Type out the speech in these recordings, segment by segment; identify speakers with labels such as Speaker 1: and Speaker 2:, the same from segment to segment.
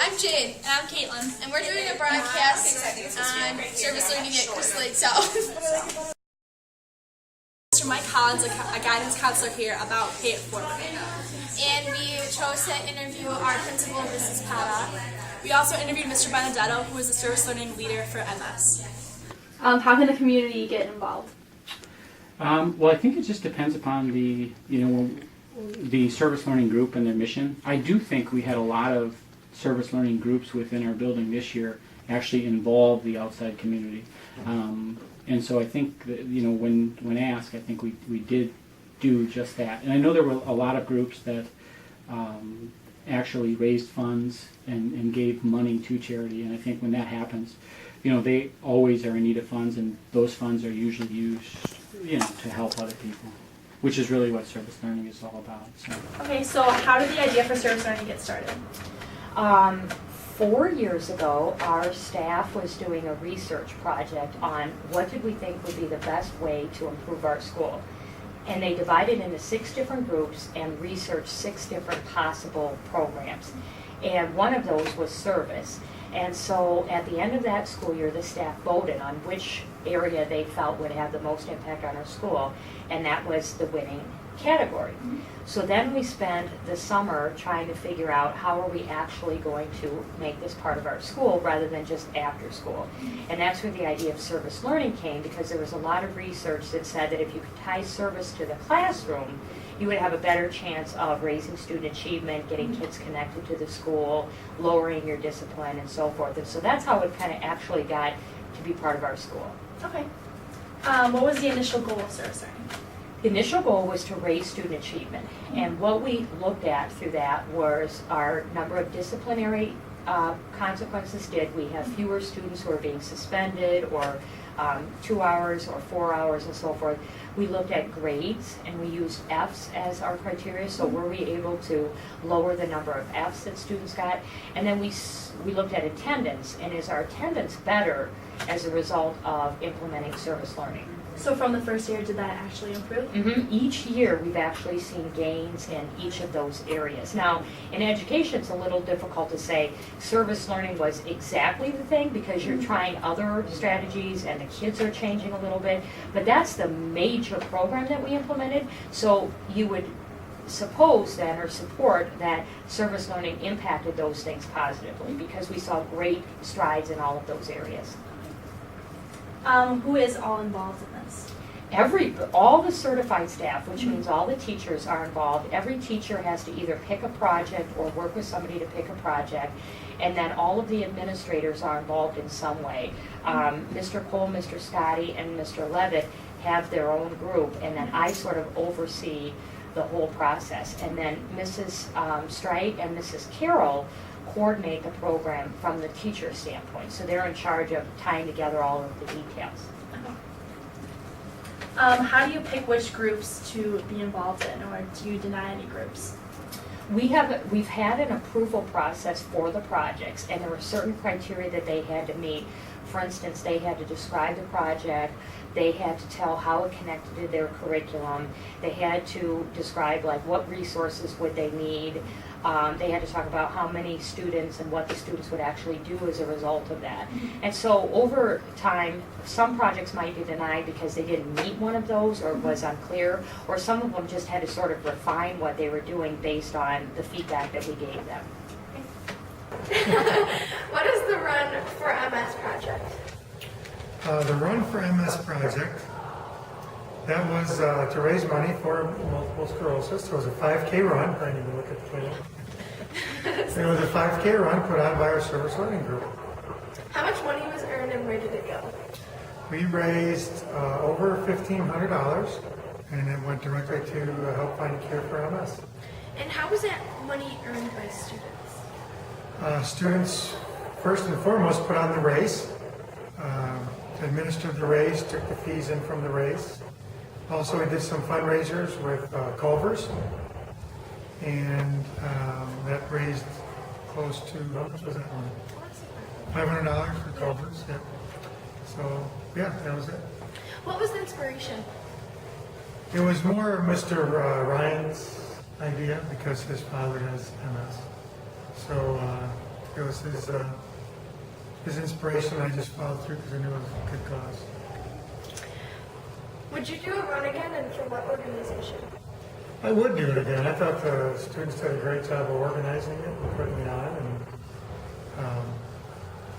Speaker 1: I'm Jade.
Speaker 2: And I'm Caitlin.
Speaker 1: And we're doing a broadcast on service learning at Crystal Lake South.
Speaker 2: Mr. Mike Hollins, a guidance counselor here, about Pay It Forward.
Speaker 1: And we chose to interview our principal, Mrs. Pata.
Speaker 2: We also interviewed Mr. Benedetto, who is the service learning leader for MS.
Speaker 3: How can the community get involved?
Speaker 4: Well, I think it just depends upon the service learning group and their mission. I do think we had a lot of service learning groups within our building this year actually involve the outside community. And so I think that, when asked, I think we did do just that. And I know there were a lot of groups that actually raised funds and gave money to charity. And I think when that happens, they always are in need of funds, and those funds are usually used, to help other people, which is really what service learning is all about. So.
Speaker 3: Okay, so how did the idea for service learning get started?
Speaker 5: 4 years ago, our staff was doing a research project on what did we think would be the best way to improve our school. And they divided into 6 different groups and researched 6 different possible programs. And one of those was service. And so at the end of that school year, the staff voted on which area they felt would have the most impact on our school, and that was the winning category. So then we spent the summer trying to figure out how are we actually going to make this part of our school rather than just after school. And that's where the idea of service learning came, because there was a lot of research that said that if you could tie service to the classroom, you would have a better chance of raising student achievement, getting kids connected to the school, lowering your discipline, and so forth. And so that's how it kind of actually got to be part of our school.
Speaker 3: Okay. What was the initial goal of service learning?
Speaker 5: The initial goal was to raise student achievement, and what we looked at through that was our number of disciplinary consequences. Did we have fewer students who are being suspended, or 2 hours or 4 hours and so forth? We looked at grades, and we used Fs as our criteria, so were we able to lower the number of Fs that students got? And then we looked at attendance, and is our attendance better as a result of implementing service learning?
Speaker 3: So from the first year, did that actually improve?
Speaker 5: Each year, we've actually seen gains in each of those areas. Now, in education, it's a little difficult to say service learning was exactly the thing, because you're trying other strategies and the kids are changing a little bit, but that's the major program that we implemented. So you would suppose then, or support that service learning impacted those things positively, because we saw great strides in all of those areas.
Speaker 3: Who is all involved in this?
Speaker 5: All the certified staff, which means all the teachers are involved. Every teacher has to either pick a project or work with somebody to pick a project, and then all of the administrators are involved in some way. Mr. Cole, Mr. Scotty, and Mr. Levitt have their own group, and then I sort of oversee the whole process. And then Mrs. Strite and Mrs. Carroll coordinate the program from the teacher standpoint. So they're in charge of tying together all of the details.
Speaker 3: How do you pick which groups to be involved in, or do you deny any groups?
Speaker 5: We've had an approval process for the projects, and there were certain criteria that they had to meet. For instance, they had to describe the project, they had to tell how it connected to their curriculum, they had to describe what resources would they need, they had to talk about how many students and what the students would actually do as a result of that. And so over time, some projects might be denied because they didn't meet one of those or was unclear, or some of them just had to sort of refine what they were doing based on the feedback that we gave them.
Speaker 1: What is the Run for MS project?
Speaker 6: The Run for MS project, that was to raise money for multiple sclerosis. It was a 5K run. I need to look at the plan. It was a 5K run put on by our service learning group.
Speaker 1: How much money was earned and where did it go?
Speaker 6: We raised over $1,500, and it went directly to help find a cure for MS.
Speaker 1: And how was that money earned by students?
Speaker 6: Students, first and foremost, put on the race, administered the race, took the fees in from the race. Also, we did some fundraisers with Culver's, and that raised close to, how much was that one? $500 for Culver's, yeah. So, yeah, that was it.
Speaker 1: What was the inspiration?
Speaker 6: It was more Mr. Ryan's idea, because his father has MS. So It was his inspiration. I just followed through because I knew it was a good cause.
Speaker 7: Would you do a run again, and for what organization?
Speaker 6: I would do it again. I thought the students did a great job of organizing it and putting it on, and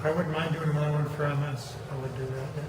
Speaker 6: I wouldn't mind doing another one for MS. I would do that. Yeah.